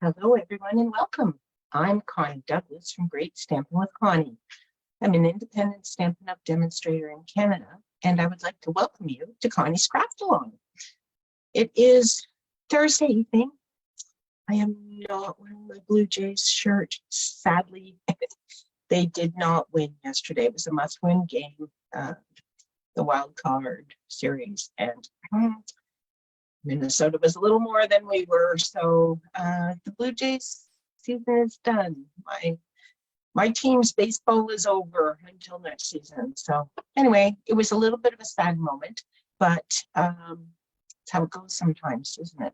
Hello, everyone, and welcome. I'm Connie Douglas from Great Stampin' with Connie. I'm an independent Stampin' Up! Demonstrator in Canada, and I would like to welcome you to Connie's Craft Along. It is Thursday evening. I am not wearing my Blue Jays shirt. Sadly, they did not win yesterday. It was a must-win game, the wild card series, and Minnesota was a little more than we were, so the Blue Jays season is done. My team's baseball is over until next season. So anyway, it was a little bit of a sad moment, but it's how it goes sometimes, isn't it?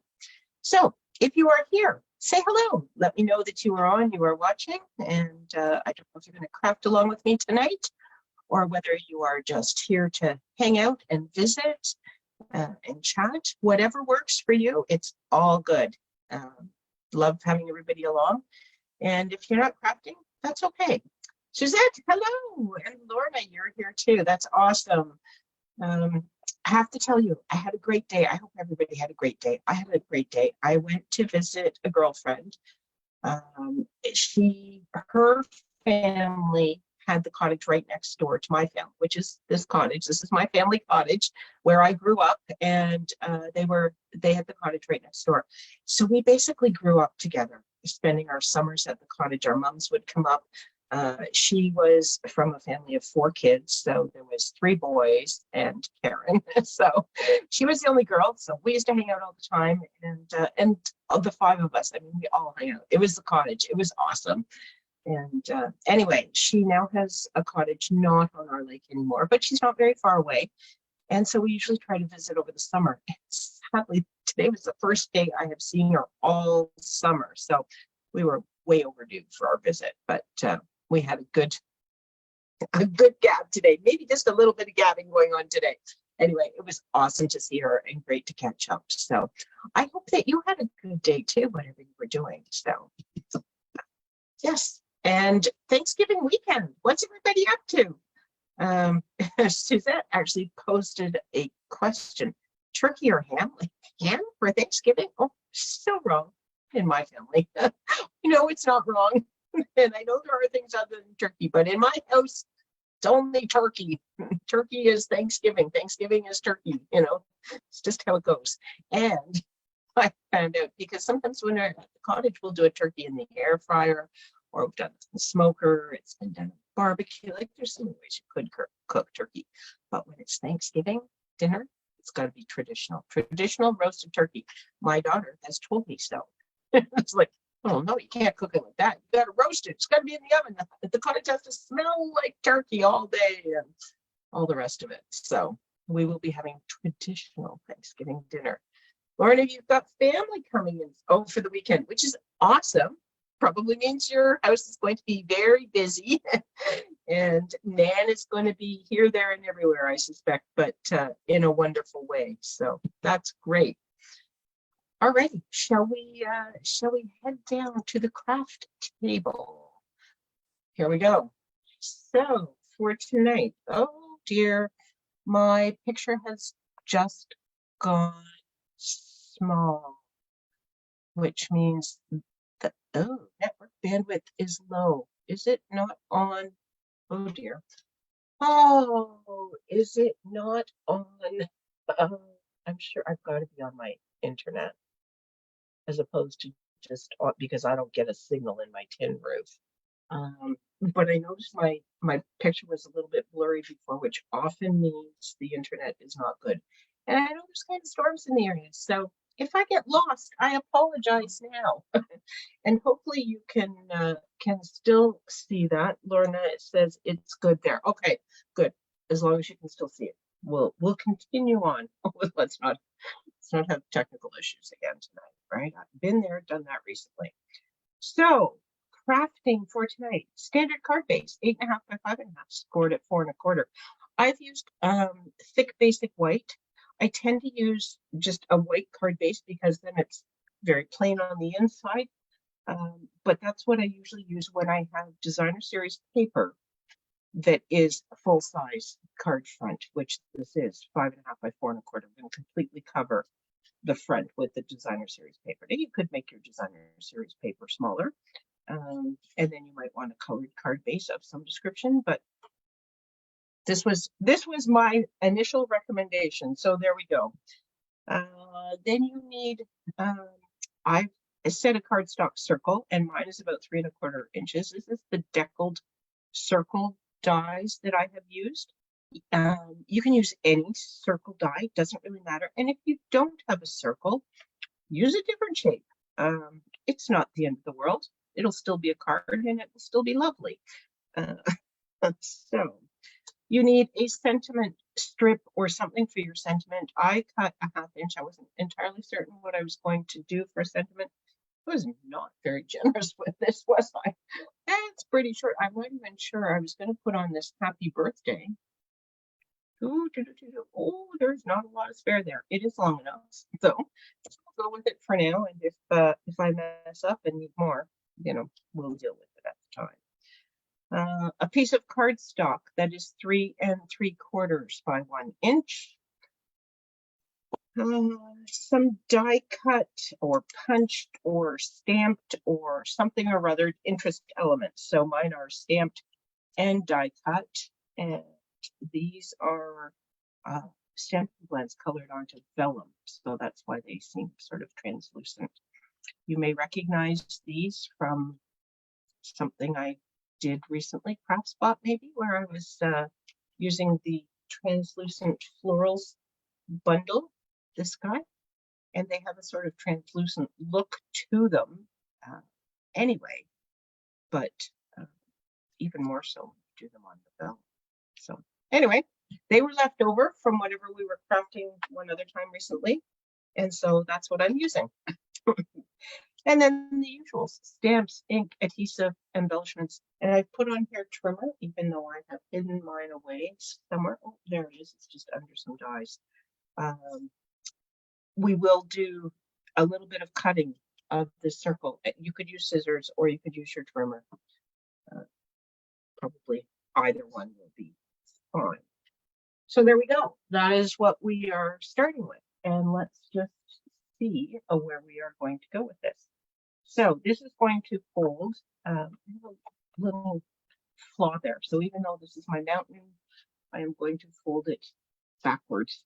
So if you are here, say hello. Let me know that you are on, you are watching, and I don't know if you're going to craft along with me tonight, or whether you are just here to hang out and visit and chat. Whatever works for you, it's all good. Love having everybody along. And if you're not crafting, that's okay. Suzette, hello. And Lorna, you're here too. That's awesome. I have to tell you, I had a great day. I hope everybody had a great day. I had a great day. I went to visit a girlfriend. Her family had the cottage right next door to my family, which is this cottage. This is my family cottage where I grew up, and they had the cottage right next door. So we basically grew up together, spending our summers at the cottage. Our moms would come up. She was from a family of 4 kids, so there was 3 boys and Karen. So she was the only girl. So we used to hang out all the time, and of the 5 of us, I mean, we all hang out. It was the cottage. It was awesome. And anyway, she now has a cottage not on our lake anymore, but she's not very far away. And so we usually try to visit over the summer. And sadly, today was the first day I have seen her all summer. So we were way overdue for our visit, but we had a good gab today. Maybe just a little bit of gabbing going on today. Anyway, it was awesome to see her and great to catch up. So I hope that you had a good day too, whatever you were doing. So yes. And Thanksgiving weekend, what's everybody up to? Suzette actually posted a question: turkey or ham? Like ham for Thanksgiving? Oh, so wrong in my family. It's not wrong. And I know there are things other than turkey, but in my house, it's only turkey. Turkey is Thanksgiving. Thanksgiving is turkey. It's just how it goes. And I found out because sometimes when we're at the cottage, we'll do a turkey in the air fryer, or we've done it in the smoker. It's been done in barbecue. Like there's so many ways you could cook turkey. But when it's Thanksgiving dinner, it's got to be traditional roasted turkey. My daughter has told me so. It's like, oh no, you can't cook it like that. You got to roast it. It's got to be in the oven. The cottage has to smell like turkey all day and all the rest of it. So we will be having traditional Thanksgiving dinner. Lorna, you've got family coming in for the weekend, which is awesome. Probably means your house is going to be very busy, and Nan is going to be here, there, and everywhere, I suspect, but in a wonderful way. So that's great. All right, shall we head down to the craft table? Here we go. So for tonight, oh dear, my picture has just gone small, which means that, network bandwidth is low. Is it not on? Oh dear. Oh, is it not on? I'm sure I've got to be on my internet as opposed to just because I don't get a signal in my tin roof. But I noticed my picture was a little bit blurry before, which often means the internet is not good. And I know there's kind of storms in the area, so if I get lost, I apologize now. And hopefully you can still see that. Lorna says it's good there. Okay, good. As long as you can still see it, we'll continue on. Let's not have technical issues again tonight, right? I've been there, done that recently. So crafting for tonight: standard card base, 8.5 by 5.5, scored at 4 1/4. I've used thick basic white. I tend to use just a white card base because then it's very plain on the inside. But that's what I usually use when I have designer series paper that is full size card front, which this is 5.5 by 4 1/4. I'm going to completely cover the front with the designer series paper. Now you could make your designer series paper smaller, and then you might want a colored card base of some description, but this was my initial recommendation. So there we go. Then you need, I've set a cardstock circle, and mine is about 3¼ inches. This is the deckled circle dies that I have used. You can use any circle die, doesn't really matter. And if you don't have a circle, use a different shape. It's not the end of the world. It'll still be a card and it will still be lovely. So you need a sentiment strip or something for your sentiment. I cut a 1/2 inch. I wasn't entirely certain what I was going to do for sentiment. I was not very generous with this, was I? That's pretty short. I'm not even sure I was going to put on this happy birthday. Oh, there's not a lot of spare there. It is long enough, so I'll go with it for now. And if I mess up and need more, we'll deal with it at the time. A piece of cardstock that is 3 3/4 by 1 inch. Some die cut or punched or stamped or something or other interest elements. So mine are stamped and die cut, and these are stamping blends colored onto vellum, so that's why they seem sort of translucent. You may recognize these from something I did recently, Craft Spot maybe, where I was using the translucent florals bundle, this guy, and they have a sort of translucent look to them anyway, but even more so when you do them on the vellum. So anyway, they were left over from whatever we were crafting one other time recently, and so that's what I'm using. And then the usual stamps, ink, adhesive, embellishments. And I've put on here trimmer, even though I have hidden mine away somewhere. Oh, there it is. It's just under some dies. We will do a little bit of cutting of the circle. You could use scissors or you could use your trimmer. Probably either one will be fine. So there we go. That is what we are starting with. And let's just see where we are going to go with this. So this is going to fold a little flaw there. So even though this is my mountain, I am going to fold it backwards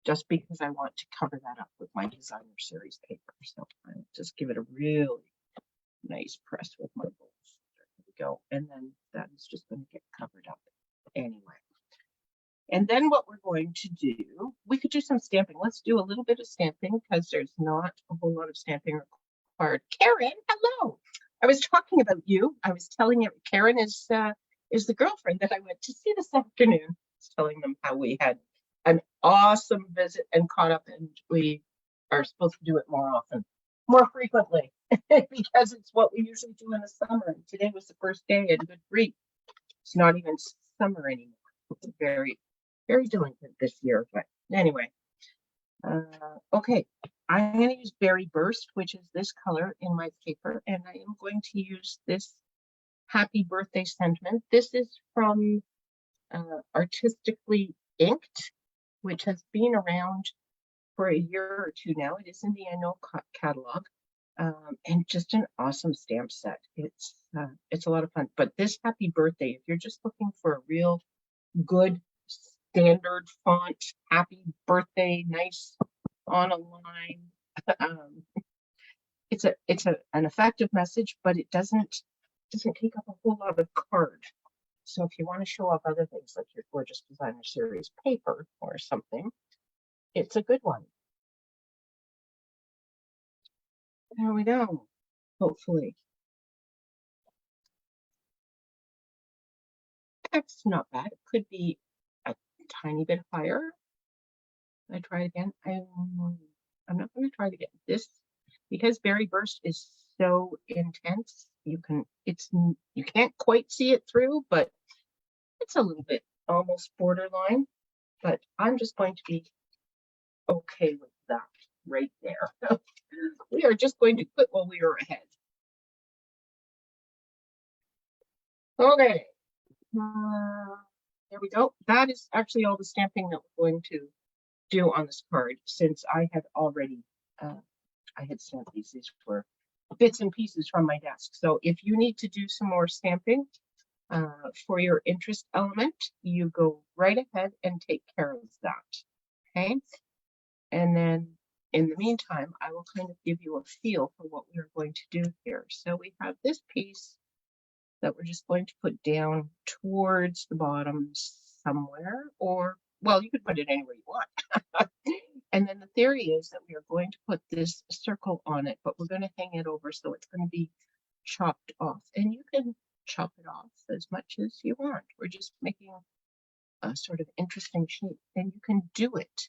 just because I want to cover that up with my designer series paper. So I'll just give it a really nice press with my bolts. There we go. And then that is just going to get covered up anyway. And then what we're going to do, we could do some stamping. Let's do a little bit of stamping because there's not a whole lot of stamping required. Karen, hello. I was talking about you. I was telling you, Karen is the girlfriend that I went to see this afternoon. I was telling them how we had an awesome visit and caught up, and we are supposed to do it more often, more frequently, because it's what we usually do in the summer. And today was the first day, and good grief, it's not even summer anymore. It's very delinquent this year, but anyway. Okay, I'm going to use Berry Burst, which is this color in my paper, and I am going to use this Happy Birthday sentiment. This is from Artistically Inked, which has been around for a year or two now. It is in the annual catalog, and just an awesome stamp set. It's a lot of fun. But this Happy Birthday, if you're just looking for a real good standard font, happy birthday, nice on a line. It's an effective message, but it doesn't take up a whole lot of card. So if you want to show off other things like your gorgeous designer series paper or something, it's a good one. There we go. Hopefully. That's not bad. It could be a tiny bit higher. I try again. I'm not going to try it again. This, because Berry Burst is so intense, you can't quite see it through, but it's a little bit almost borderline. But I'm just going to be okay with that right there. We are just going to quit while we are ahead. Okay. There we go. That is actually all the stamping that we're going to do on this card, since I had already, I had stamped these were bits and pieces from my desk. So if you need to do some more stamping for your interest element, you go right ahead and take care of that. Okay. And then in the meantime, I will kind of give you a feel for what we're going to do here. So we have this piece that we're just going to put down towards the bottom somewhere, or, well, you could put it anywhere you want. And then the theory is that we are going to put this circle on it, but we're going to hang it over, so it's going to be chopped off. And you can chop it off as much as you want. We're just making a sort of interesting shape, and you can do it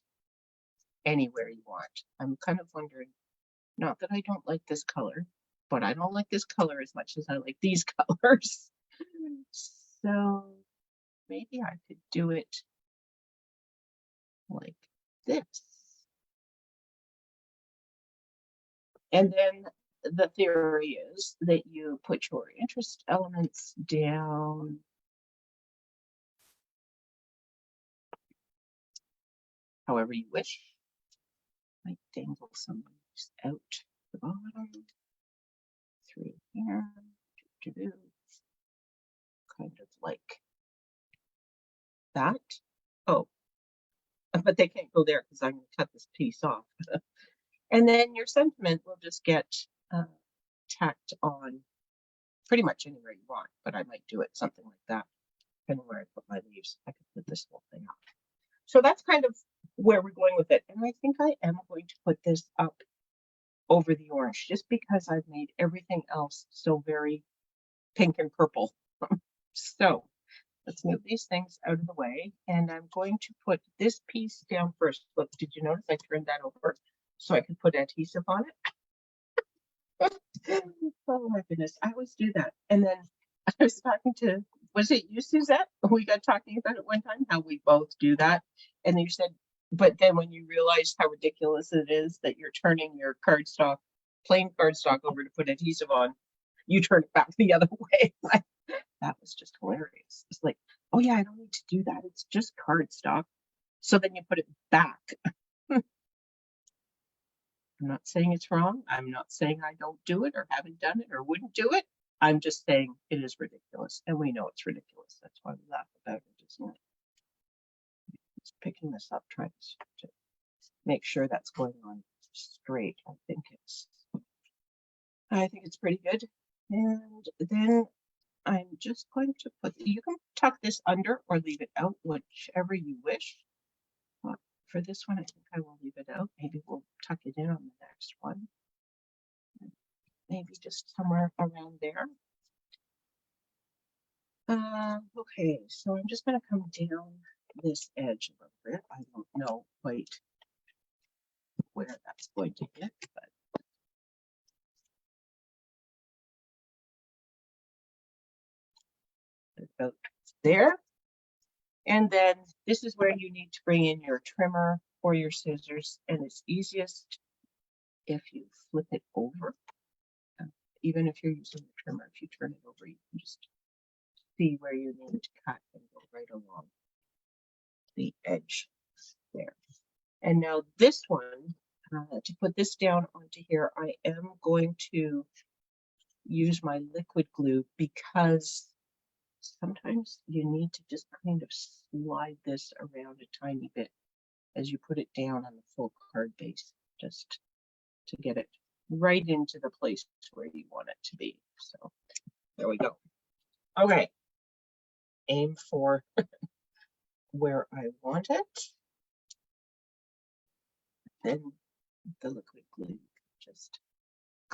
anywhere you want. I'm kind of wondering, not that I don't like this color, but I don't like this color as much as I like these colors. So maybe I could do it like this. And then the theory is that you put your interest elements down however you wish. Might dangle some out the bottom, through here, kind of like that. Oh, but they can't go there because I'm going to cut this piece off. And then your sentiment will just get tacked on pretty much anywhere you want, but I might do it something like that, depending where I put my leaves. I could put this whole thing up. So that's kind of where we're going with it. And I think I am going to put this up over the orange, just because I've made everything else so very pink and purple. So let's move these things out of the way. And I'm going to put this piece down first. Look, did you notice I turned that over so I could put adhesive on it? Oh my goodness, I always do that. And then I was talking to, was it you, Suzette? We got talking about it one time, how we both do that. And you said, but then when you realize how ridiculous it is that you're turning your cardstock, plain cardstock, over to put adhesive on, you turn it back the other way. That was just hilarious. It's like, oh yeah, I don't need to do that. It's just cardstock. So then you put it back. I'm not saying it's wrong. I'm not saying I don't do it or haven't done it or wouldn't do it. I'm just saying it is ridiculous, and we know it's ridiculous. That's why we laugh about it, isn't it? Just picking this up, trying to make sure that's going on straight. I think it's pretty good. And then I'm just going to put, you can tuck this under or leave it out, whichever you wish. For this one, I think I will leave it out. Maybe we'll tuck it in on the next one. Maybe just somewhere around there. Okay, so I'm just going to come down this edge a little bit. I don't know quite where that's going to hit, but about there. And then this is where you need to bring in your trimmer or your scissors, and it's easiest if you flip it over. Even if you're using the trimmer, if you turn it over, you can just see where you need to cut and go right along the edge there. And now this one, to put this down onto here, I am going to use my liquid glue, because sometimes you need to just kind of slide this around a tiny bit as you put it down on the full card base, just to get it right into the place where you want it to be. So there we go. Okay, aim for where I want it. Then the liquid glue, just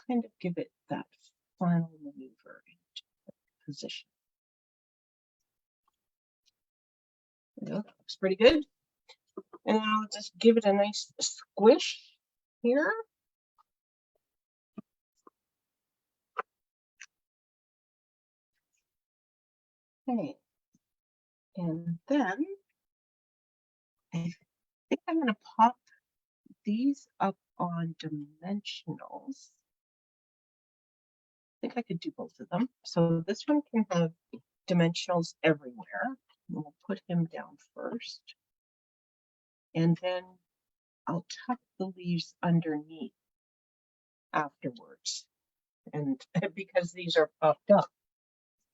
kind of give it that final maneuver into position. There we go. That looks pretty good. And then I'll just give it a nice squish here. Okay. And then I think I'm going to pop these up on dimensionals. I think I could do both of them. So this one can have dimensionals everywhere. We'll put him down first. And then I'll tuck the leaves underneath afterwards. And because these are puffed up,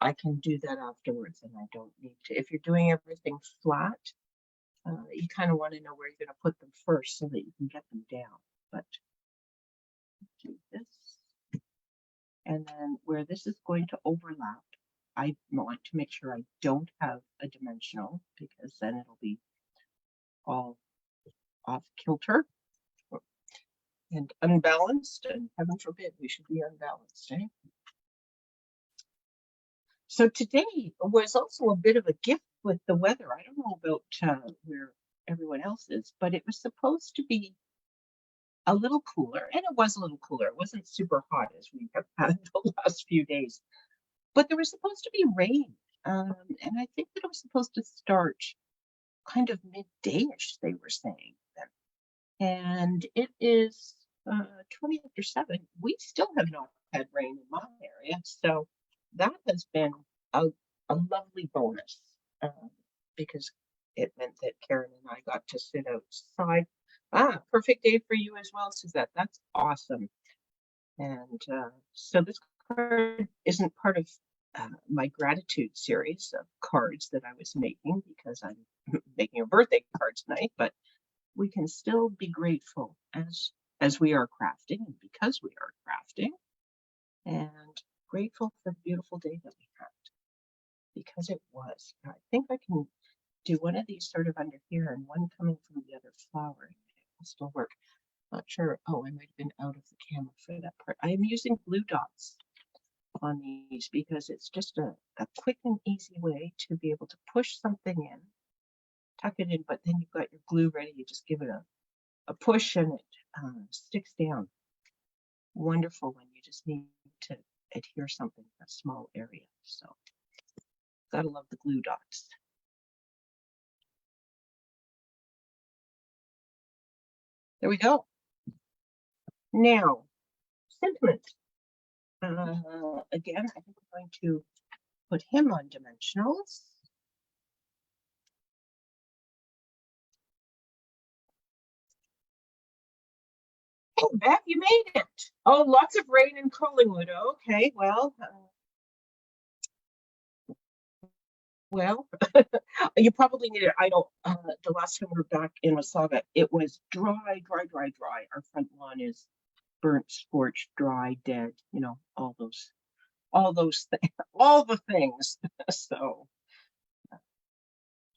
I can do that afterwards and I don't need to. If you're doing everything flat, you kind of want to know where you're going to put them first so that you can get them down. But do this. And then where this is going to overlap, I want to make sure I don't have a dimensional because then it'll be all off kilter and unbalanced, and heaven forbid we should be unbalanced, eh? So today was also a bit of a gift with the weather. I don't know about where everyone else is, but it was supposed to be a little cooler, and it was a little cooler. It wasn't super hot as we have had the last few days, but there was supposed to be rain, and I think that it was supposed to start kind of midday-ish, they were saying then. And it is 20 after 7. We still have not had rain in my area, so that has been a lovely bonus because it meant that Karen and I got to sit outside. Perfect day for you as well, Suzette. That's awesome. And so this card isn't part of my gratitude series of cards that I was making because I'm making a birthday card tonight, but we can still be grateful as we are crafting and because we are crafting, and grateful for the beautiful day that we had because it was. I think I can do one of these sort of under here and one coming from the other flower. It will still work. Not sure. Oh, I might have been out of the camera for that part. I am using glue dots on these because it's just a quick and easy way to be able to push something in, tuck it in, but then you've got your glue ready. You just give it a push and it sticks down. Wonderful when you just need to adhere something in a small area. So gotta love the glue dots. There we go. Now, sentiment. Again, I think we're going to put him on dimensionals. Oh, Beth, you made it. Oh, lots of rain in Collingwood. Okay, well, you probably need it. I don't. The last time we were back in Wasaga, it was dry. Our front lawn is burnt, scorched, dry, dead. You know, all those things, all the things. So, of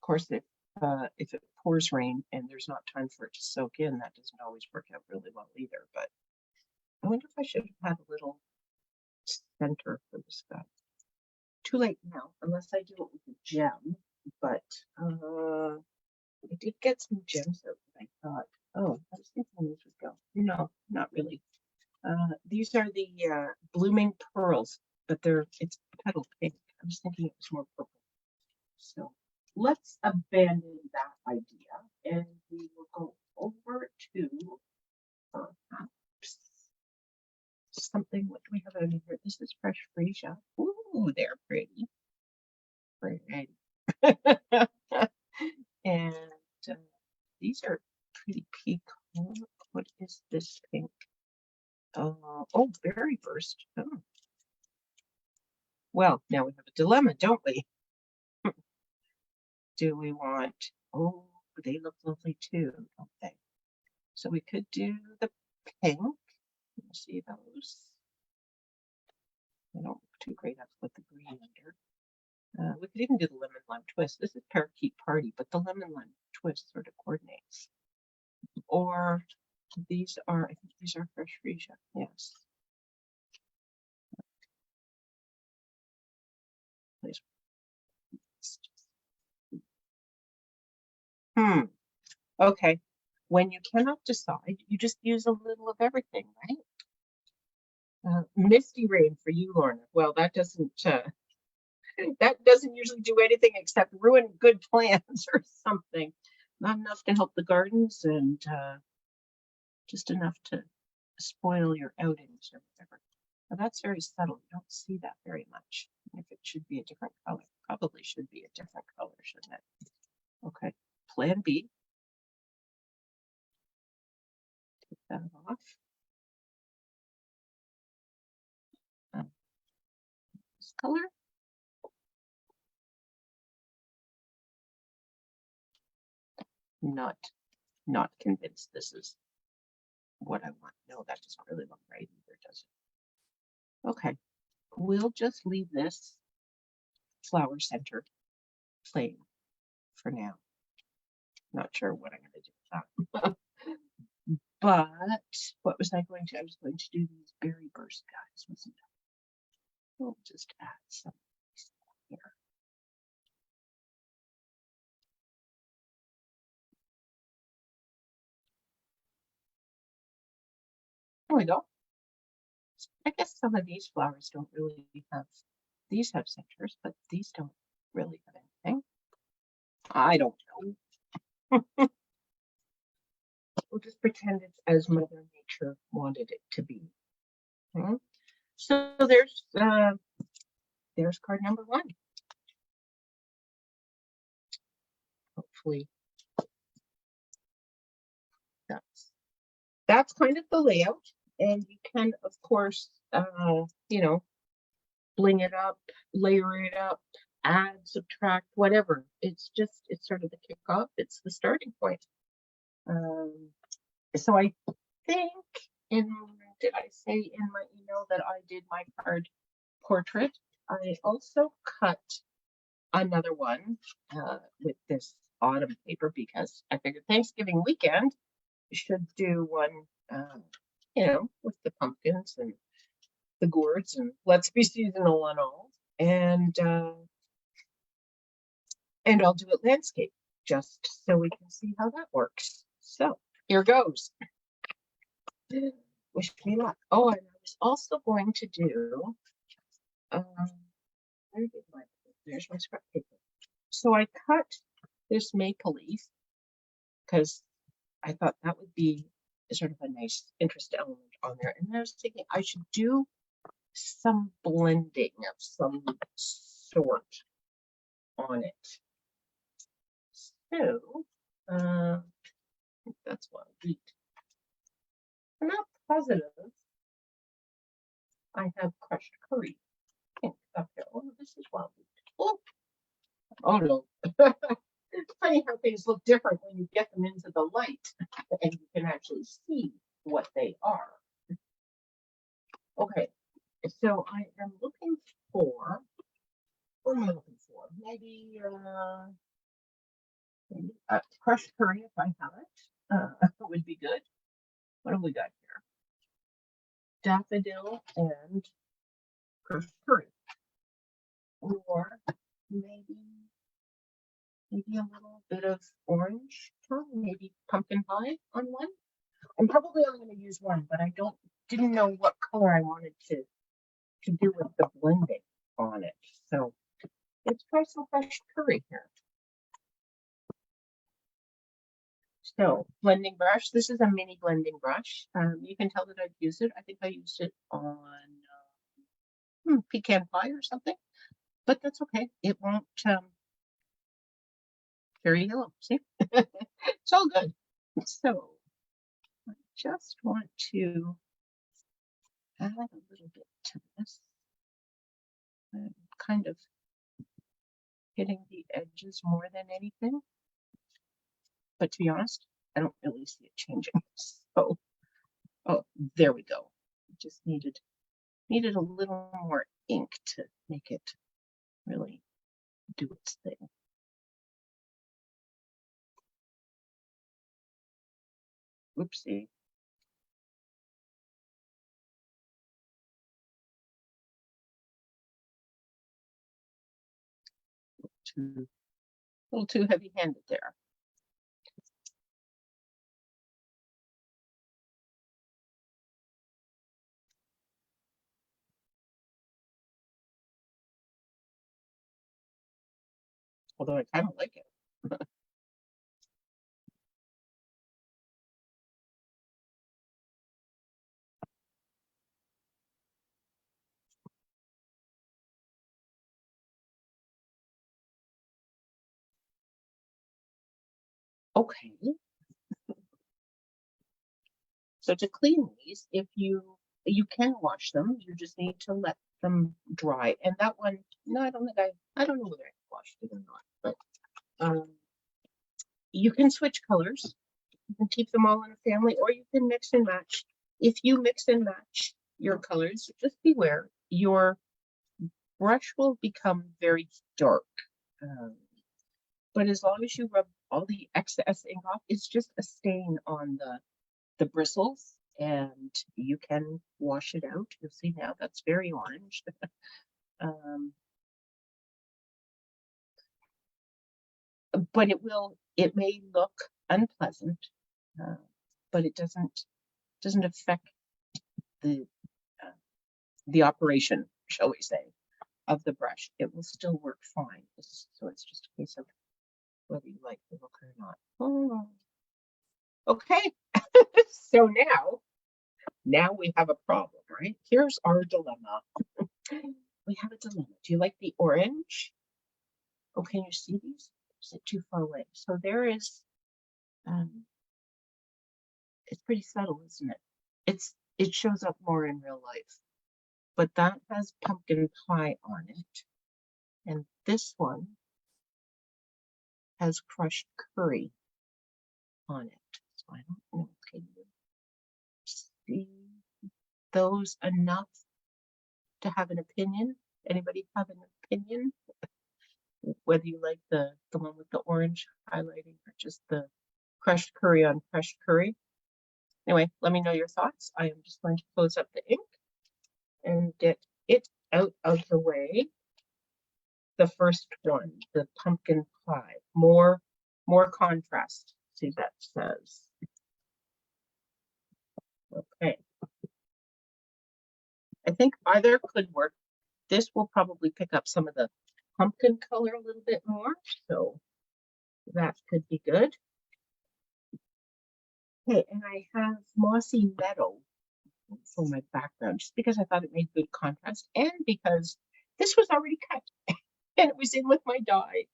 course, if it pours rain and there's not time for it to soak in, that doesn't always work out really well either. But I wonder if I should have had a little center for this guy. Too late now, unless I do it with a gem. But I did get some gems out that I thought, oh, I was thinking these would go. No, not really. These are the blooming pearls, but it's petal pink. I was thinking it was more purple. So let's abandon that idea and we will go over to perhaps something. What do we have over here? This is fresh freesia. Ooh, they're pretty. Pretty. And these are pretty pink. What is this pink? Oh, berry burst. Oh. Well, now we have a dilemma, don't we? Do we want, oh, they look lovely too, don't they? So we could do the pink. Let me see those. They don't look too great up with the green under. We could even do the lemon lime twist. This is parakeet party, but the lemon lime twist sort of coordinates. Or these are, I think these are fresh freesia. Yes. Please. Okay. When you cannot decide, you just use a little of everything, right? Misty rain for you, Lorna. Well, that doesn't usually do anything except ruin good plans or something. Not enough to help the gardens and just enough to spoil your outings or whatever. Now that's very subtle. You don't see that very much. If it should be a different color, probably should be a different color, shouldn't it? Okay. Plan B. that off. This color. Not convinced this is what I want. No, that doesn't really look right either, does it? Okay, we'll just leave this flower center plain for now. Not sure what I'm going to do with that. But what was I going to? I was going to do these berry burst guys, wasn't I? We'll just add some here. There we go. I guess some of these flowers don't really have, these have centers, but these don't really have anything. I don't know. We'll just pretend it's as Mother Nature wanted it to be. Okay. So there's card number 1. Hopefully that's kind of the layout, and you can of course you know, bling it up, layer it up, add, subtract, whatever. It's sort of the kickoff. It's the starting point. So I think did I say in my email that I did my card portrait? I also cut another one with this autumn paper because I figured Thanksgiving weekend should do one, you know, with the pumpkins and the gourds and let's be seasonal and all. And I'll do it landscape just so we can see how that works. So here goes. Wish me luck. Oh, and I was also going to do, there's my scrap paper. So I cut this maple leaf because I thought that would be sort of a nice interest element on there. And I was thinking I should do some blending of some sort on it. So I think that's wild wheat. I'm not positive I have crushed curry. I think up there. Oh, this is wild wheat. Oh no. It's funny how things look different when you get them into the light and you can actually see what they are. Okay, so I am looking for, what am I looking for? Maybe crushed curry if I have it. Would be good. What have we got here? Daffodil and crushed curry. Or maybe a little bit of orange, maybe pumpkin pie on one. I'm probably only going to use one, but I didn't know what color I wanted to do with the blending on it. So let's try some fresh curry here. So blending brush. This is a mini blending brush. You can tell that I've used it. I think I used it on pecan pie or something, but that's okay. It won't carry yellow. See, it's all good. So I just want to add a little bit to this. I'm kind of hitting the edges more than anything. But to be honest, I don't really see it changing. So, oh, there we go. Just needed a little more ink to make it really do its thing. Oopsie. A little too heavy-handed there. Although I kind of like it. Okay. So to clean these, if you can wash them, you just need to let them dry. And that one, no, I don't don't know whether I washed it or not, but you can switch colors. You can keep them all in a family, or you can mix and match. If you mix and match your colors, just beware, your brush will become very dark. But as long as you rub all the excess ink off, it's just a stain on the bristles, and you can wash it out. You'll see now that's very orange. But it may look unpleasant, but it doesn't affect the operation, shall we say, of the brush. It will still work fine. So it's just a case of whether you like the look or not. Oh. Okay, so now we have a problem, right? Here's our dilemma. We have a dilemma. Do you like the orange? Oh, can you see these? Is it too far away? So there is, it's pretty subtle, isn't it? It shows up more in real life, but that has pumpkin pie on it. And this one has crushed curry on it. So I don't know, can you see those enough to have an opinion? Anybody have an opinion? Whether you like the one with the orange highlighting or just the crushed curry on crushed curry. Anyway, let me know your thoughts. I am just going to close up the ink and get it out of the way. The first one, the pumpkin pie, more contrast. See, that says. Okay. I think either could work. This will probably pick up some of the pumpkin color a little bit more, so that could be good. Okay, and I have mossy meadow for my background, just because I thought it made good contrast, and because this was already cut and it was in with my dye.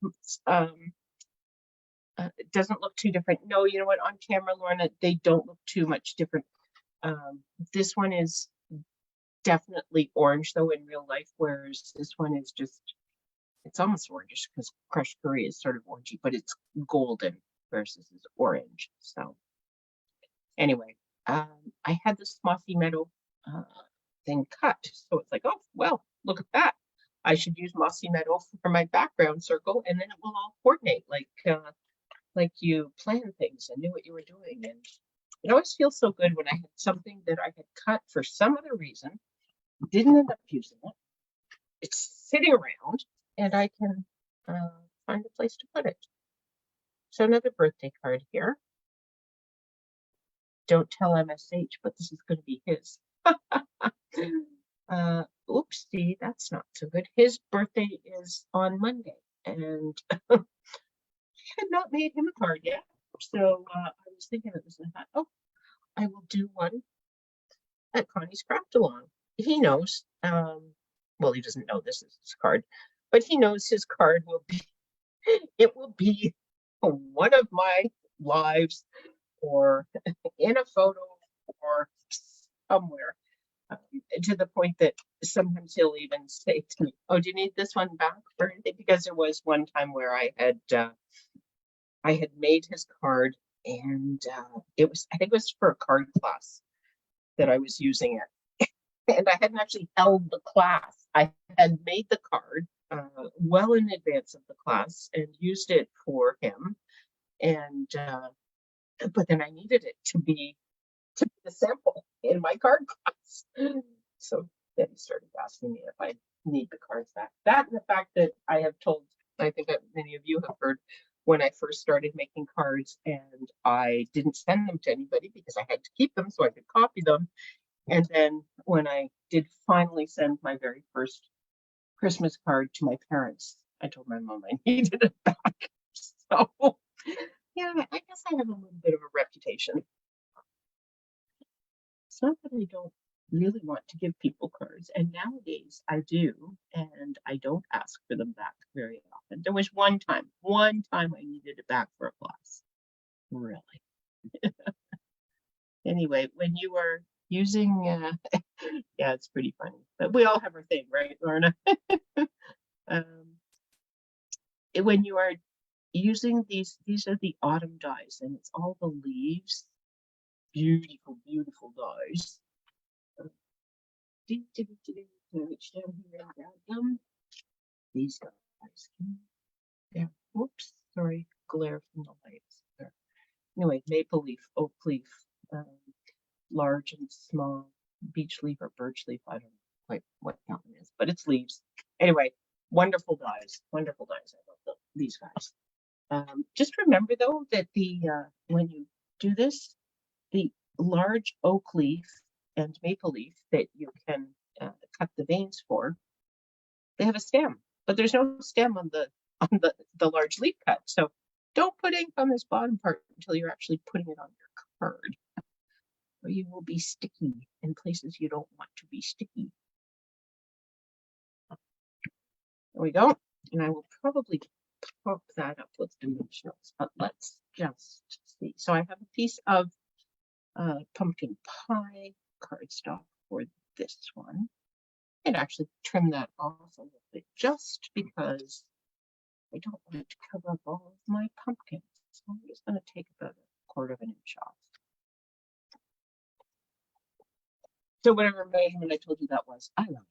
It doesn't look too different. No, you know what? On camera, Lorna, they don't look too much different. This one is definitely orange, though, in real life, whereas this one is just, it's almost orangish because crushed curry is sort of orangey, but it's golden versus is orange. So anyway, I had this mossy meadow thing cut, so it's like, oh well, look at that. I should use mossy meadow for my background circle, and then it will all coordinate like you plan things and knew what you were doing. And it always feels so good when I had something that I had cut for some other reason, didn't end up using it. It's sitting around, and I can find a place to put it. So another birthday card here. Don't tell MSH, but this is going to be his. Oopsie, that's not so good. His birthday is on Monday, and I had not made him a card yet. So I was thinking it was that. Oh, I will do one at Connie's Craft Along. He knows. Well, he doesn't know this is his card, but he knows his card will be. It will be one of my lives, or in a photo, or somewhere. To the point that sometimes he'll even say to me, "Oh, do you need this one back?" Or anything? Because there was one time where I had made his card, and I think it was for a card class that I was using it, and I hadn't actually held the class. I had made the card well in advance of the class and used it for him, and but then I needed it to be the sample in my card class. So then he started asking me if I need the cards back. That and the fact that I have told, I think that many of you have heard, when I first started making cards and I didn't send them to anybody because I had to keep them so I could copy them. And then when I did finally send my very first Christmas card to my parents, I told my mom I needed it back. So yeah, I guess I have a little bit of a reputation. It's not that I don't really want to give people cards, and nowadays I do, and I don't ask for them back very often. There was one time I needed it back for a class. Really. Anyway, when you are using, yeah, it's pretty funny, but we all have our thing, right, Lorna? Um, when you are using these are the autumn dyes, and it's all the leaves. Beautiful, beautiful dyes. Can I reach down here and grab them? These guys. Yeah. Whoops. Sorry. Glare from the lights. There. Anyway, maple leaf, oak leaf, large and small, beech leaf or birch leaf. I don't know quite what that one is, but it's leaves. Anyway, wonderful dyes. Wonderful dyes. I love these guys. Just remember though that when you do this, the large oak leaf and maple leaf that you can cut the veins for, they have a stem, but there's no stem on the large leaf cut. So don't put ink on this bottom part until you're actually putting it on your card, or you will be sticky in places you don't want to be sticky. There we go. And I will probably pop that up with dimensionals, but let's just see. So I have a piece of pumpkin pie cardstock for this one. And actually trim that off a little bit just because I don't want to cover up all of my pumpkins. So I'm just going to take about 1/4 inch off. So whatever measurement I told you that was, I love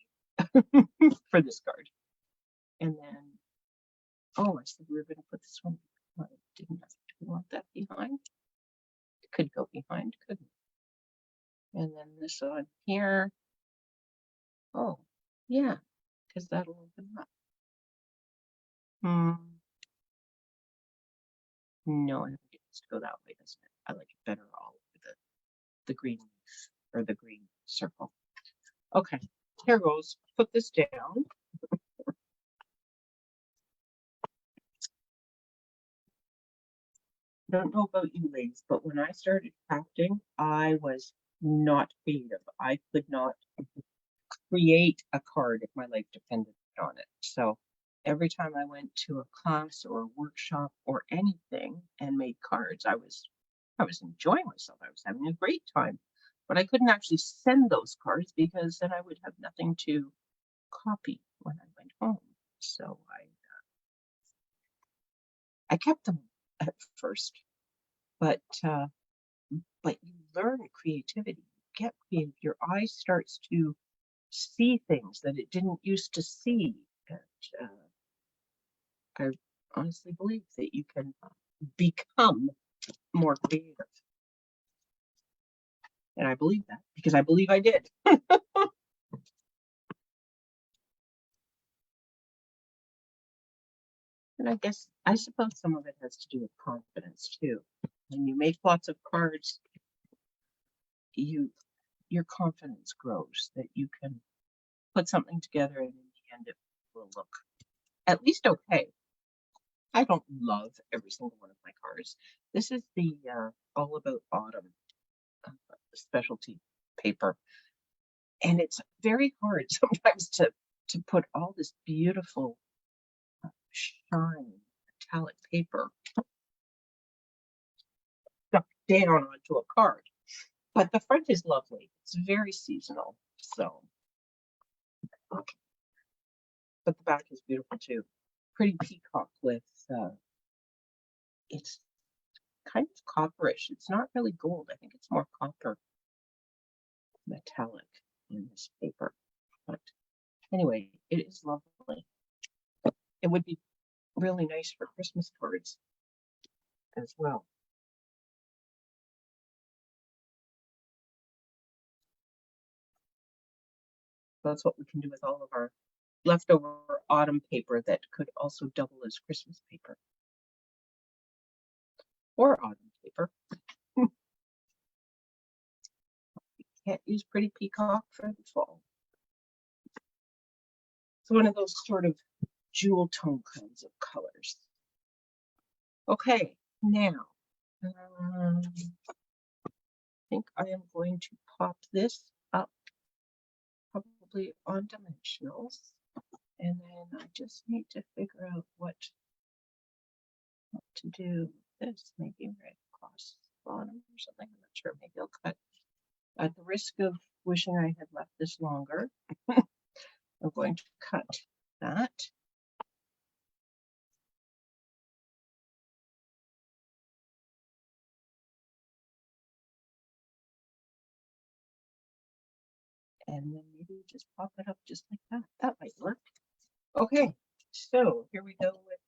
it for this card. And then, oh, I said we were going to put this one behind. Didn't I want that behind? It could go behind, couldn't it? And then this one here. Oh, yeah, because that'll open up. No, I think it needs to go that way, doesn't it? I like it better all over the green leaf or the green circle. Okay, here goes. Put this down. Don't know about you ladies, but when I started crafting, I was not creative. I could not create a card if my life depended on it. So every time I went to a class or a workshop or anything and made cards, I was enjoying myself. I was having a great time, but I couldn't actually send those cards because then I would have nothing to copy when I went home. So I kept them at first, but you learn creativity. You get creative. Your eye starts to see things that it didn't used to see. And I honestly believe that you can become more creative. And I believe that because I believe I did. And I suppose some of it has to do with confidence too. When you make lots of cards, your confidence grows that you can put something together and in the end it will look at least okay. I don't love every single one of my cards. This is the All About Autumn specialty paper. And it's very hard sometimes to put all this beautiful shine metallic paper stuck down onto a card. But the front is lovely. It's very seasonal. So, okay. But the back is beautiful too. Pretty peacock with, it's kind of copperish. It's not really gold. I think it's more copper metallic in this paper. But anyway, it is lovely. It would be really nice for Christmas cards as well. That's what we can do with all of our leftover autumn paper that could also double as Christmas paper or autumn paper. You can't use pretty peacock for the fall. It's one of those sort of jewel tone kinds of colors. Okay, now I think I am going to pop this up probably on dimensionals, and then I just need to figure out what to do with this. Maybe right across the bottom or something. I'm not sure. Maybe I'll cut risk of wishing I had left this longer, I'm going to cut that. And then maybe just pop it up just like that. That might work. Okay, so here we go with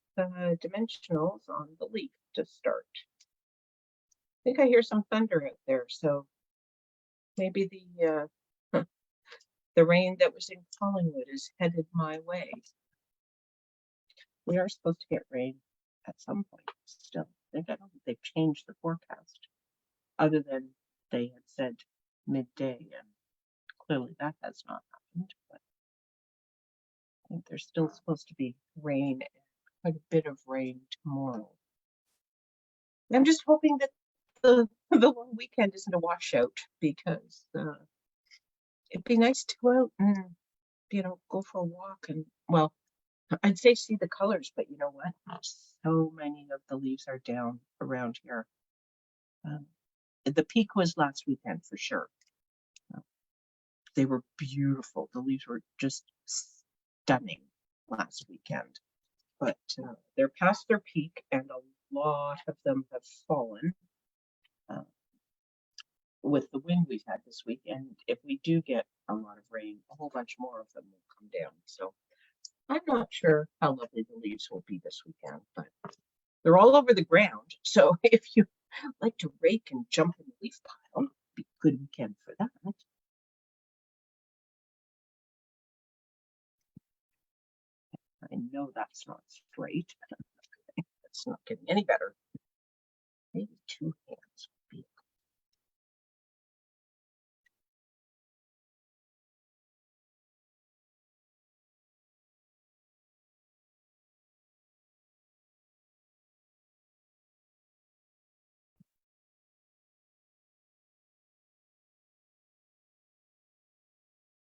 dimensionals on the leaf to start. I think I hear some thunder out there, so maybe the rain that was in Collingwood is headed my way. We are supposed to get rain at some point still. I don't think they've changed the forecast, other than they had said midday, and clearly that has not happened. But I think there's still supposed to be rain, quite a bit of rain tomorrow. I'm just hoping that the long weekend isn't a washout, because it'd be nice to go out and go for a walk, and well, I'd say see the colors, but you know what? So many of the leaves are down around here. The peak was last weekend for sure. They were beautiful. The leaves were just stunning last weekend, but they're past their peak, and a lot of them have fallen with the wind we've had this week. And if we do get a lot of rain, a whole bunch more of them will come down. So I'm not sure how lovely the leaves will be this weekend, but they're all over the ground. So if you like to rake and jump in the leaf pile, it'll be a good weekend for that. I know that's not straight. It's not getting any better. Maybe two hands would be.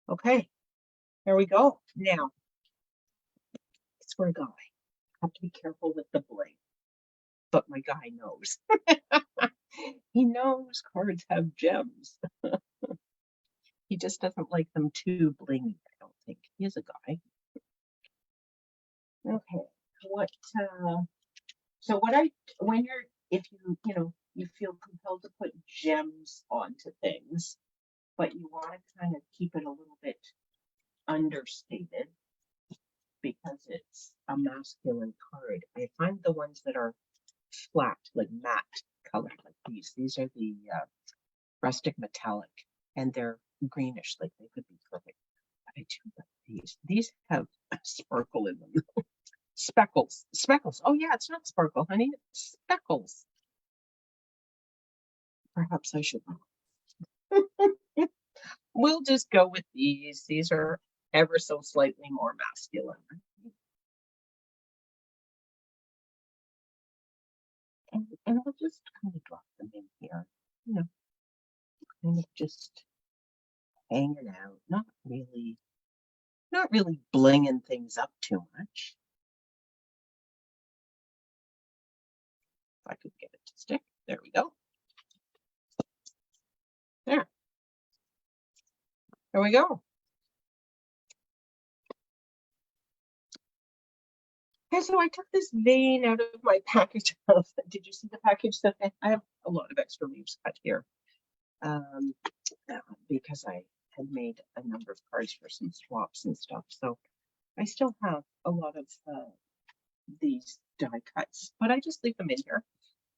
Okay, there we go. Now, it's for a guy. I have to be careful with the bling, but my guy knows. He knows cards have gems. He just doesn't like them too blingy, I don't think. He is a guy. Okay, so when you're, if you feel compelled to put gems onto things, but you want to kind of keep it a little bit understated because it's a masculine card, I find the ones that are flat, like matte colored, like these are the rustic metallic, and they're greenish, like they could be perfect. But I do like these. These have a sparkle in them. Speckles. Oh yeah, it's not sparkle, honey. It's speckles. Perhaps I should. We'll just go with these. These are ever so slightly more masculine. And we'll just kind of drop them in here. Kind of just hanging out, not really blinging things up too much. If I could get it to stick. There we go. There we go. Okay, so I took this vein out of my package. Did you see the package that I have a lot of extra leaves cut here, because I had made a number of cards for some swaps and stuff. So I still have a lot of these die cuts, but I just leave them in here.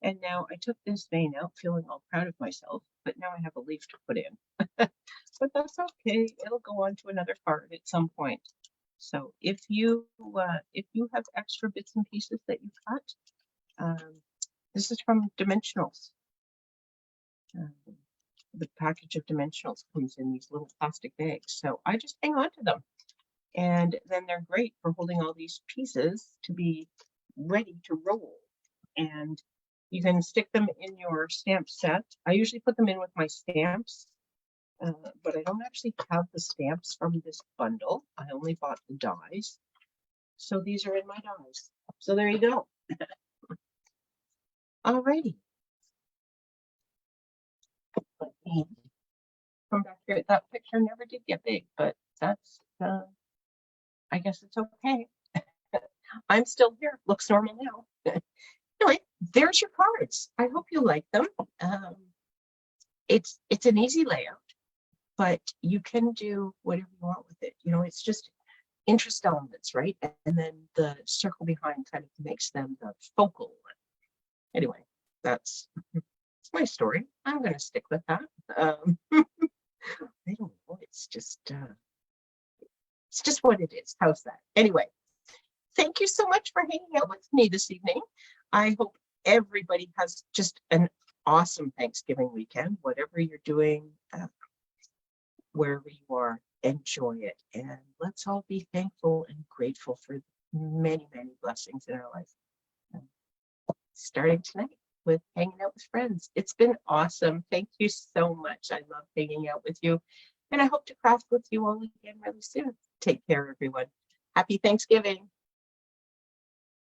And now I took this vein out, feeling all proud of myself, but now I have a leaf to put in. But that's okay. It'll go on to another card at some point. So if you have extra bits and pieces that you cut, this is from Dimensionals. The package of Dimensionals comes in these little plastic bags, so I just hang on to them, and then they're great for holding all these pieces to be ready to roll. And you can stick them in your stamp set. I usually put them in with my stamps, but I don't actually have the stamps from this bundle. I only bought the dies. So these are in my dies. So there you go. Alrighty. From That picture never did get big, but that's, I guess it's okay. I'm still here. Looks normal now. Anyway, there's your cards. I hope you like them. It's an easy layout, but you can do whatever you want with it. You know, it's just interest elements, right? And then the circle behind kind of makes them the focal. Anyway, that's my story. I'm going to stick with that. I don't know. It's just what it is. How's that? Anyway, thank you so much for hanging out with me this evening. I hope everybody has just an awesome Thanksgiving weekend, whatever you're doing, wherever you are, enjoy it. And let's all be thankful and grateful for many, many blessings in our life. Starting tonight with hanging out with friends. It's been awesome. Thank you so much. I love hanging out with you. And I hope to craft with you all again really soon. Take care, everyone. Happy Thanksgiving.